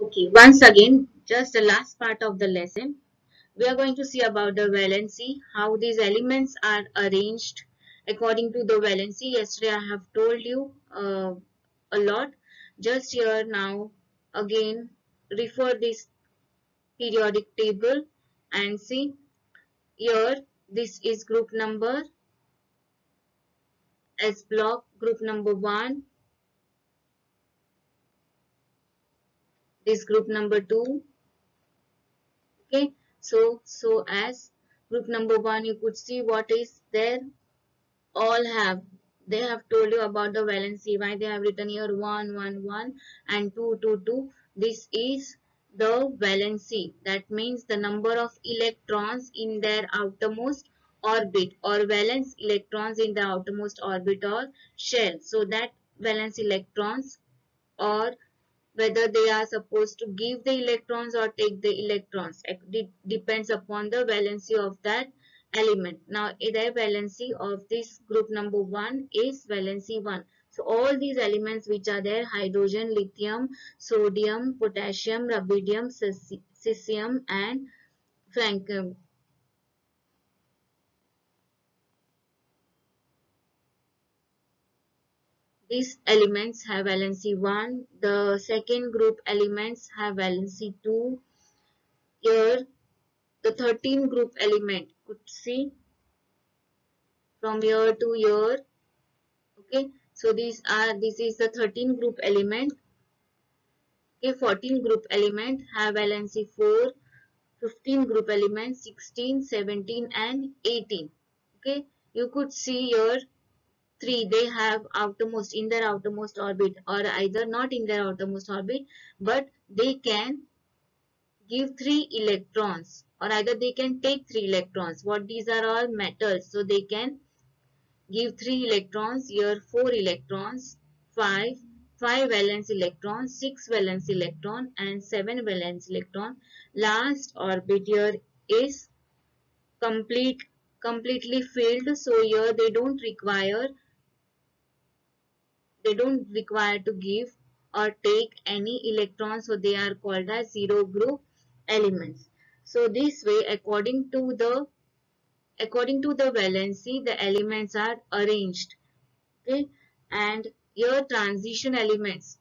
Okay, once again, just the last part of the lesson. We are going to see about the valency, how these elements are arranged according to the valency. Yesterday I have told you a lot. Just here now, again, refer this periodic table and see here. This is group number S block, group number 1, this group number 2. Okay, so as group number 1, you could see what is there. All have, they have told you about the valency, why they have written here 1 1 1 and 2 2 2. This is the valency, that means the number of electrons in their outermost orbit or valence electrons in the outermost orbit or shell. So that valence electrons, or whether they are supposed to give the electrons or take the electrons, it depends upon the valency of that element. Now the valency of this group number 1 is valency 1. So all these elements which are there, hydrogen, lithium, sodium, potassium, rubidium, cesium and francium, these elements have valency 1. The second group elements have valency 2. Here the 13 group element, could see from year to year. Okay, so this is the 13 group element. Okay, 14 group element have valency 4, 15 group elements 16, 17 and 18. Okay, you could see here 3, they have outermost, in their outermost orbit, or either not in their outermost orbit, but they can give 3 electrons, or either they can take 3 electrons. What these are all metals, so they can give 3 electrons, here 4 electrons, 5, 5 valence electrons, 6 valence electron and 7 valence electron. Last orbit here is completely filled, so here they don't require to give or take any electrons, so they are called as zero group elements. So this way, according to the valency, the elements are arranged. Okay, and here transition elements,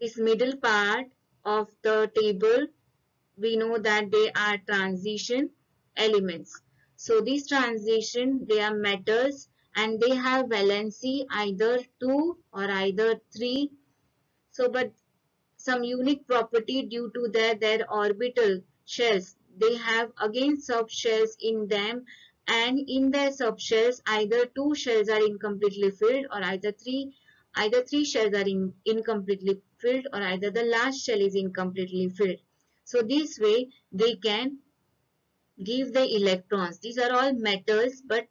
this middle part of the table, we know that they are transition elements. So these transition, they are metals and they have valency either 2 or either 3. So but some unique property due to their orbital shells, they have again subshells in them, and in their subshells either 2 shells are incompletely filled or either three shells are incompletely filled, or either the last shell is incompletely filled. So this way they can give the electrons. These are all metals, but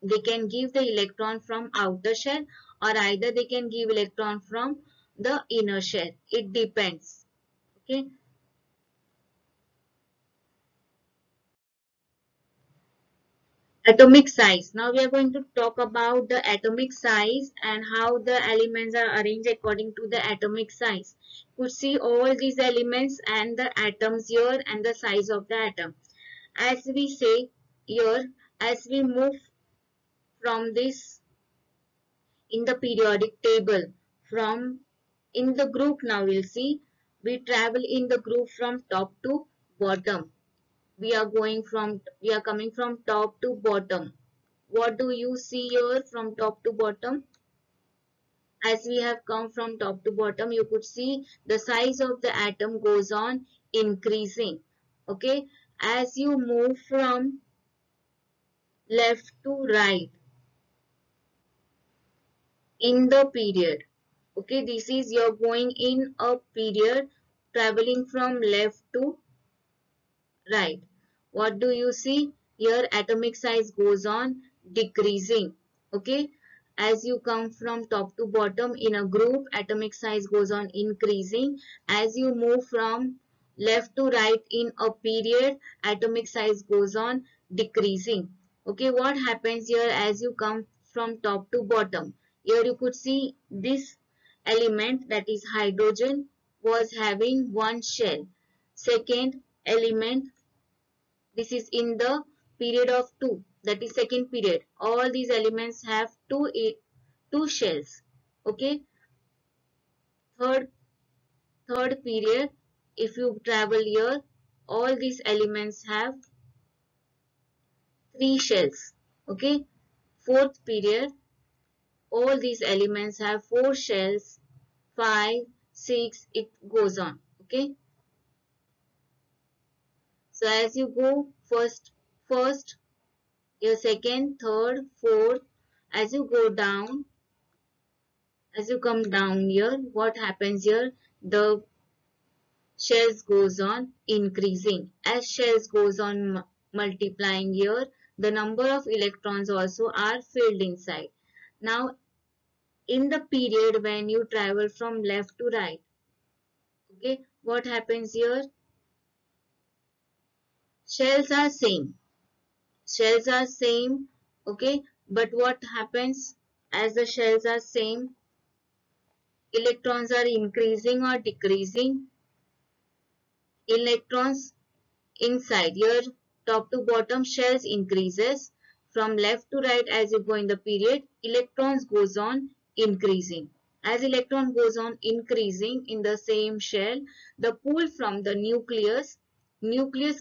they can give the electron from outer shell, or either they can give electron from the inner shell. It depends. Okay. Atomic size. Now we are going to talk about the atomic size and how the elements are arranged according to the atomic size. You could see all these elements and the atoms here and the size of the atom. As we say here, as we move from this in the periodic table, from in the group, now we'll see we travel in the group from top to bottom. We are coming from top to bottom. What do you see here from top to bottom? As we have come from top to bottom, you could see the size of the atom goes on increasing. Okay, as you move from left to right in the period. Okay, this is you're going in a period, traveling from left to right. What do you see? Here atomic size goes on decreasing. Okay, as you come from top to bottom in a group, atomic size goes on increasing. As you move from left to right in a period, atomic size goes on decreasing. Okay, what happens here as you come from top to bottom? Here you could see this element, that is hydrogen, was having one shell. Second element, this is in the period of 2, that is second period. All these elements have two shells. Okay. Third third period, if you travel here, all these elements have 3 shells. Okay. Fourth period, all these elements have 4 shells. 5, 6, it goes on. Okay. So as you go first, your second, third, fourth, as you go down, as you come down here, what happens here? The shells goes on increasing. As shells goes on multiplying here, the number of electrons also are filled inside. Now, in the period when you travel from left to right, okay, what happens here? Shells are same. Shells are same, okay, but what happens as the shells are same? Electrons are increasing or decreasing? Electrons inside here, top to bottom, shells increases. From left to right as you go in the period, electrons goes on increasing. As electron goes on increasing in the same shell, the pull from the nucleus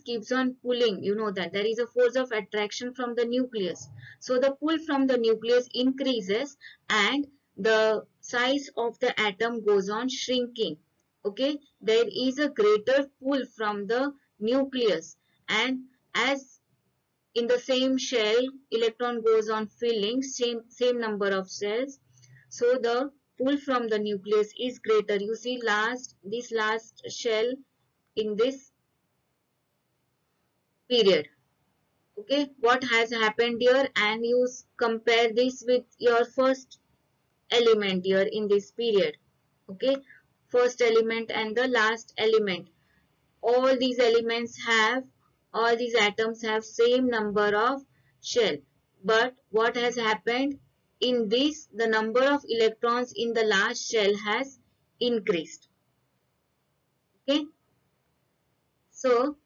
keeps on pulling. You know that there is a force of attraction from the nucleus. So the pull from the nucleus increases and the size of the atom goes on shrinking. Okay, there is a greater pull from the nucleus, and as in the same shell electron goes on filling same number of cells, so the pull from the nucleus is greater. You see this last shell in this period. Okay, what has happened here, and you compare this with your first element here in this period. Okay, first element and the last element, all these elements have, all these atoms have same number of shell, but what has happened in this, the number of electrons in the last shell has increased. Okay, so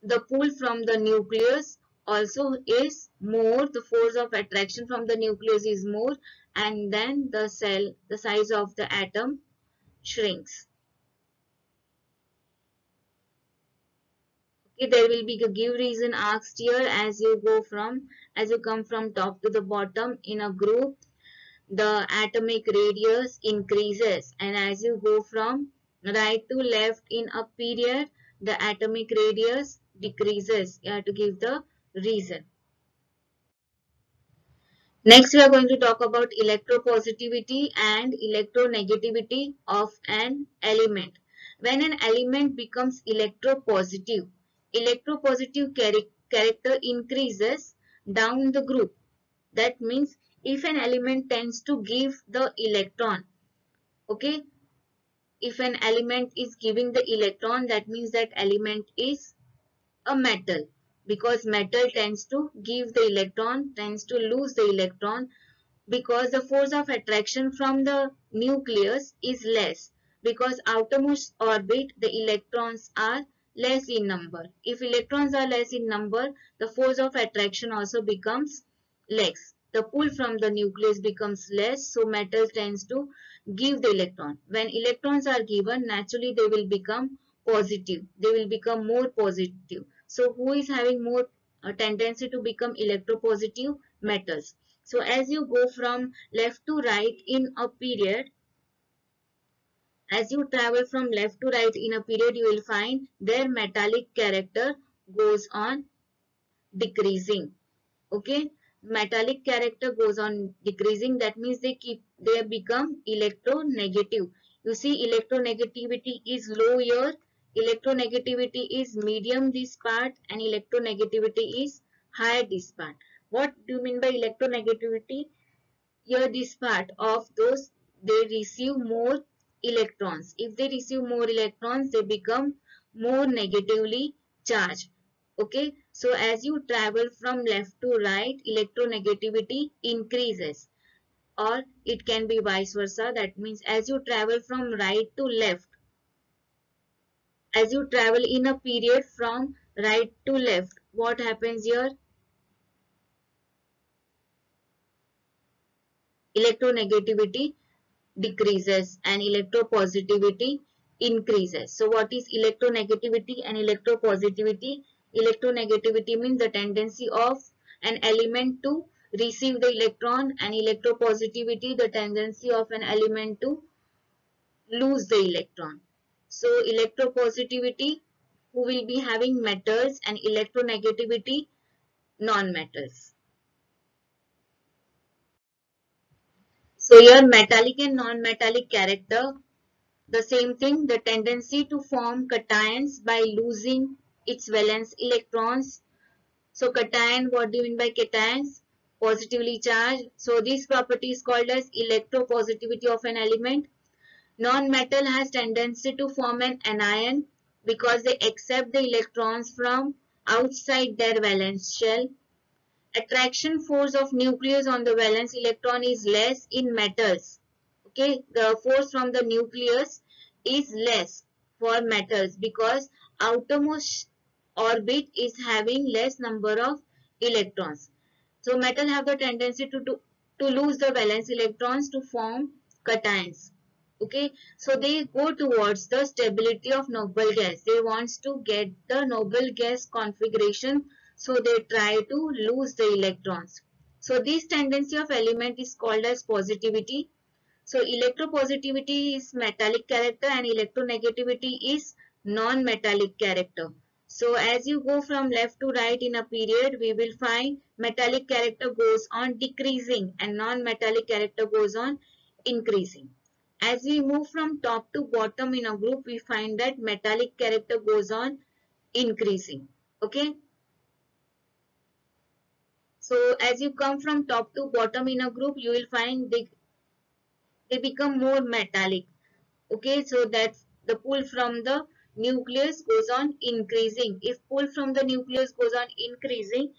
the pull from the nucleus also is more, the force of attraction from the nucleus is more, and then the size of the atom shrinks. Okay, there will be a give reason asked here. As you come from top to the bottom in a group, the atomic radius increases, and as you go from right to left in a period, the atomic radius decreases. You have to give the reason. Next, we are going to talk about electropositivity and electronegativity of an element. When an element becomes electropositive character increases down the group. That means if an element tends to give the electron, okay, if an element is giving the electron, that means that element is a metal, because metal tends to give the electron, tends to lose the electron, because the force of attraction from the nucleus is less, because outermost orbit the electrons are less in number. If electrons are less in number, the force of attraction also becomes less. The pull from the nucleus becomes less, so metal tends to give the electron. When electrons are given, naturally they will become positive. They will become more positive. So who is having more tendency to become electropositive? Metals. So as you go from left to right in a period, as you travel from left to right in a period, you will find their metallic character goes on decreasing. Okay, metallic character goes on decreasing. That means they become electronegative. You see, electronegativity is low here, electronegativity is medium this part, and electronegativity is higher this part. What do you mean by electronegativity? Here this part of those, they receive more electrons. If they receive more electrons, they become more negatively charged. Okay, so as you travel from left to right, electronegativity increases, or it can be vice versa. That means as you travel from right to left, As you travel in a period from right to left, what happens here? Electronegativity decreases and electropositivity increases. So what is electronegativity and electropositivity? Electronegativity means the tendency of an element to receive the electron, and electropositivity the tendency of an element to lose the electron. So electropositivity who will be having metals, and electronegativity non-metals. So here metallic and non-metallic character, the same thing, the tendency to form cations by losing its valence electrons. So cation, what do you mean by cations? Positively charged. So this property is called as electropositivity of an element. Non-metal has tendency to form an anion because they accept the electrons from outside their valence shell. Attraction force of nucleus on the valence electron is less in metals. Okay, the force from the nucleus is less for metals because outermost orbit is having less number of electrons. So metal have the tendency to lose the valence electrons to form cations. Okay, so they go towards the stability of noble gas. They want to get the noble gas configuration, so they try to lose the electrons. So this tendency of element is called as positivity. So electropositivity is metallic character and electronegativity is non-metallic character. So as you go from left to right in a period, we will find metallic character goes on decreasing and non-metallic character goes on increasing. As we move from top to bottom in a group, we find that metallic character goes on increasing. Okay. So as you come from top to bottom in a group, you will find they become more metallic. Okay, so that's the pull from the nucleus goes on increasing. If pull from the nucleus goes on increasing,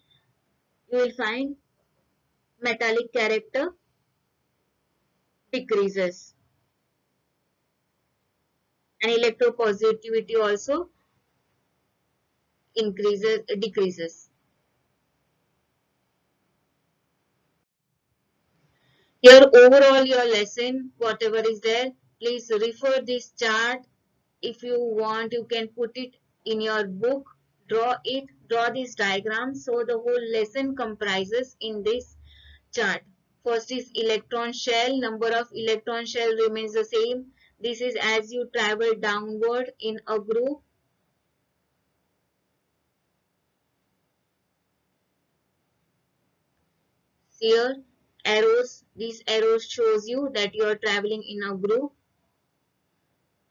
you will find metallic character decreases and electropositivity also decreases. Here overall your lesson, whatever is there, please refer this chart. If you want, you can put it in your book, draw this diagram. So the whole lesson comprises in this chart. First is electron shell. Number of electron shell remains the same. This is as you travel downward in a group. Here arrows, these arrows shows you that you are traveling in a group,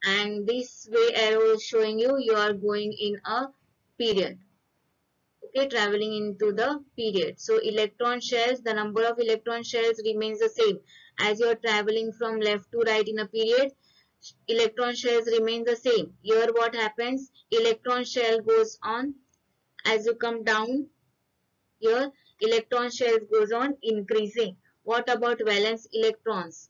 and this way arrow is showing you you are going in a period. Okay, traveling into the period. So electron shells, the number of electron shells remains the same. As you are traveling from left to right in a period, electron shells remain the same. Here what happens? Electron shell goes on. As you come down here, electron shells goes on increasing. What about valence electrons?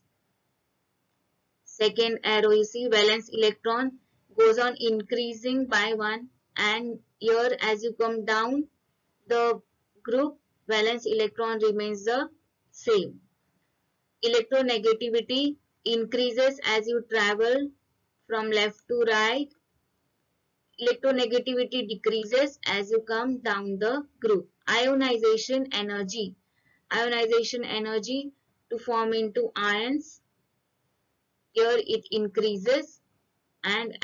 Second arrow you see, valence electron goes on increasing by 1, and here as you come down the group, valence electron remains the same. Electronegativity increases as you travel from left to right. Electronegativity decreases as you come down the group. Ionization energy. Ionization energy to form into ions. Here it increases and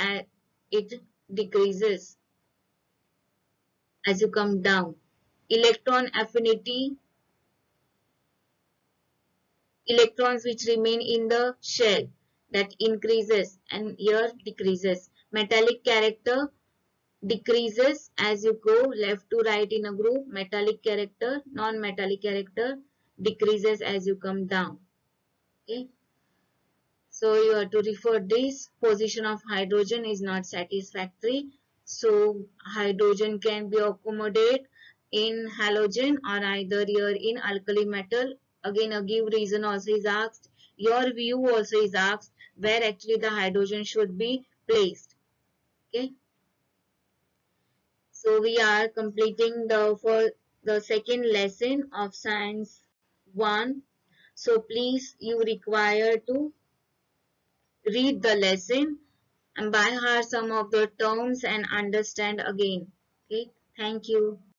it decreases as you come down. Electron affinity. Electrons which remain in the shell, that increases and here decreases. Metallic character decreases as you go left to right in a group. Metallic character, non-metallic character decreases as you come down. Okay. So you have to refer this. Position of hydrogen is not satisfactory. So hydrogen can be accommodated in halogen or either here in alkali metal. Again, a give reason also is asked. Your view also is asked where actually the hydrogen should be placed. Okay. So we are completing the second lesson of Science 1. So please you require to read the lesson and by heart some of the terms and understand again. Okay, thank you.